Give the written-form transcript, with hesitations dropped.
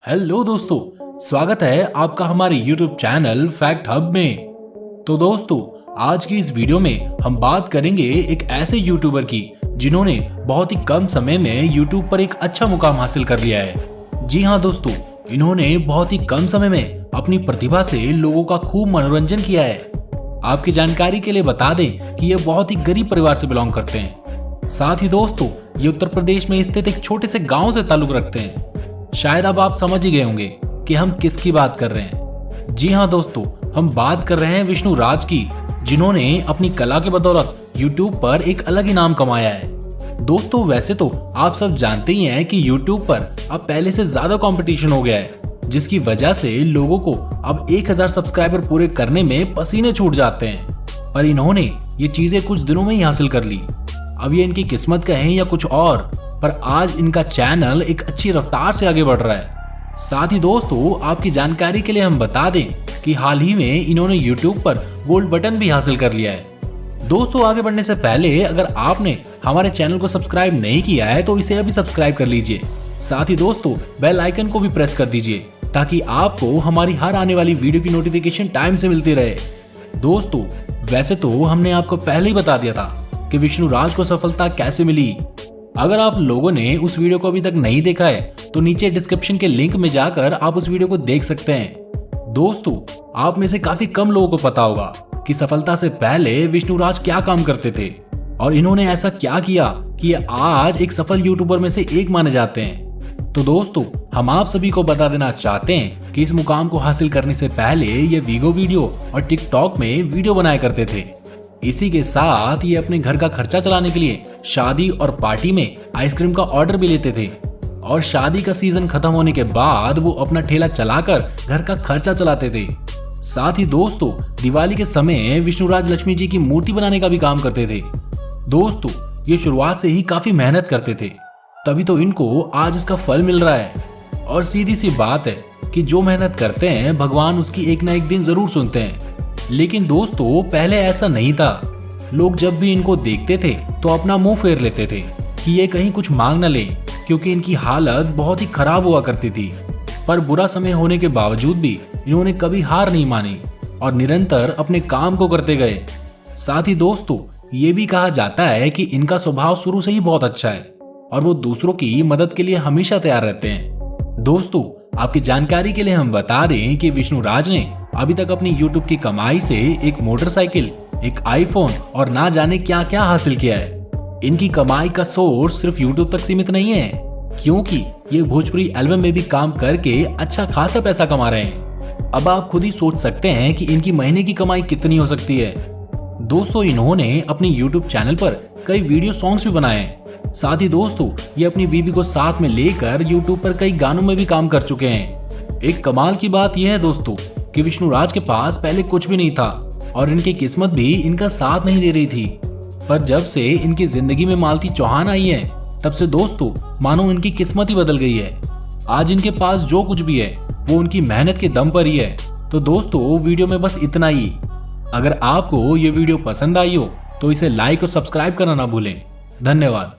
Hello दोस्तों, स्वागत है आपका हमारे YouTube चैनल फैक्ट हब में। तो दोस्तों, आज की इस वीडियो में हम बात करेंगे एक ऐसे यूट्यूबर की जिन्होंने बहुत ही कम समय में YouTube पर एक अच्छा मुकाम हासिल कर लिया है। जी हाँ दोस्तों, इन्होंने बहुत ही कम समय में अपनी प्रतिभा से लोगों का खूब मनोरंजन किया है। आपकी जानकारी के लिए बता दें कि ये बहुत ही गरीब परिवार से बिलोंग करते हैं। साथ ही दोस्तों, ये उत्तर प्रदेश में स्थित एक छोटे से गाँव से ताल्लुक रखते हैं। शायद अब आप समझ ही गए होंगे कि हम किसकी बात कर रहे हैं। जी हाँ दोस्तों, हम बात कर रहे हैं विष्णु राज की, जिन्होंने अपनी कला के बदौलत YouTube पर एक अलग इनाम कमाया है। दोस्तों, वैसे तो आप सब जानते ही हैं कि YouTube पर अब पहले से ज्यादा कंपटीशन हो गया है, जिसकी वजह से लोगों को अब 1000 सब्सक्राइबर पूरे करने में पसीने छूट जाते हैं। पर इन्होंने ये चीजें कुछ दिनों में ही हासिल कर ली। अब ये इनकी किस्मत कहें या कुछ और, पर आज इनका चैनल एक अच्छी रफ्तार से आगे बढ़ रहा है। साथ ही दोस्तों, आपकी जानकारी के लिए हम बता दें कि हाल ही में इन्होंने YouTube पर गोल्ड बटन भी हासिल कर लिया है। दोस्तों, आगे बढ़ने से पहले अगर आपने हमारे चैनल को सब्सक्राइब नहीं किया है तो इसे अभी सब्सक्राइब कर लीजिए। साथ ही दोस्तों, बेल आइकन को भी प्रेस कर दीजिए ताकि आपको हमारी हर आने वाली वीडियो की नोटिफिकेशन टाइम से मिलती रहे। दोस्तों, वैसे तो हमने आपको पहले ही बता दिया था कि विष्णु राज को सफलता कैसे मिली। अगर आप लोगों ने उस वीडियो को अभी तक नहीं देखा है तो नीचे डिस्क्रिप्शन के लिंक में जाकर आप उस वीडियो को देख सकते हैं। दोस्तों, आप में से काफी कम लोगों को पता होगा कि सफलता से पहले विष्णु राज क्या काम करते थे और इन्होंने ऐसा क्या किया कि ये आज एक सफल यूट्यूबर में से एक माने जाते हैं। तो दोस्तों, हम आप सभी को बता देना चाहते हैं कि इस मुकाम को हासिल करने से पहले ये वीगो वीडियो और टिकटॉक में वीडियो बनाया करते थे। इसी के साथ ये अपने घर का खर्चा चलाने के लिए शादी और पार्टी में आइसक्रीम का ऑर्डर भी लेते थे और शादी का सीजन खत्म होने के बाद वो अपना ठेला चलाकर घर का खर्चा चलाते थे। साथ ही दोस्तों, दिवाली के समय विष्णुराज लक्ष्मी जी की मूर्ति बनाने का भी काम करते थे। दोस्तों, ये शुरुआत से ही काफी मेहनत करते थे, तभी तो इनको आज इसका फल मिल रहा है। और सीधी सी बात है कि जो मेहनत करते हैं भगवान उसकी एक ना एक दिन जरूर सुनते हैं। लेकिन दोस्तों, पहले ऐसा नहीं था। लोग जब भी इनको देखते थे तो अपना मुंह फेर लेते थे कि ये कहीं कुछ मांग न ले, क्योंकि इनकी हालत बहुत ही खराब हुआ करती थी। पर बुरा समय होने के बावजूद भी इन्होंने कभी हार नहीं मानी और निरंतर अपने काम को करते गए। साथ ही दोस्तों, ये भी कहा जाता है कि इनका स्वभाव शुरू से ही बहुत अच्छा है और वो दूसरों की मदद के लिए हमेशा तैयार रहते हैं। दोस्तों, आपकी जानकारी के लिए हम बता दें कि विष्णु राज ने अभी तक अपनी YouTube की कमाई से एक मोटरसाइकिल, एक आईफोन और ना जाने क्या क्या हासिल किया है। इनकी कमाई का सोर्स सिर्फ YouTube तक सीमित नहीं है, क्योंकि ये भोजपुरी एल्बम में भी काम करके अच्छा खासा पैसा कमा रहे हैं। अब आप खुद ही सोच सकते हैं कि इनकी महीने की कमाई कितनी हो सकती है। दोस्तों, इन्होंने अपनी YouTube चैनल पर कई वीडियो सॉन्ग्स भी बनाए हैं। साथ ही दोस्तों, ये अपनी बीबी को साथ में लेकर YouTube पर कई गानों में भी काम कर चुके हैं। एक कमाल की बात यह है दोस्तों कि विष्णु राज के पास पहले कुछ भी नहीं था और इनकी किस्मत भी इनका साथ नहीं दे रही थी। पर जब से इनकी जिंदगी में मालती चौहान आई है, तब से दोस्तों मानो इनकी किस्मत ही बदल गई है। आज इनके पास जो कुछ भी है वो उनकी मेहनत के दम पर ही है। तो दोस्तों, वीडियो में बस इतना ही। अगर आपको ये वीडियो पसंद आई हो तो इसे लाइक और सब्सक्राइब करना ना भूलें। धन्यवाद।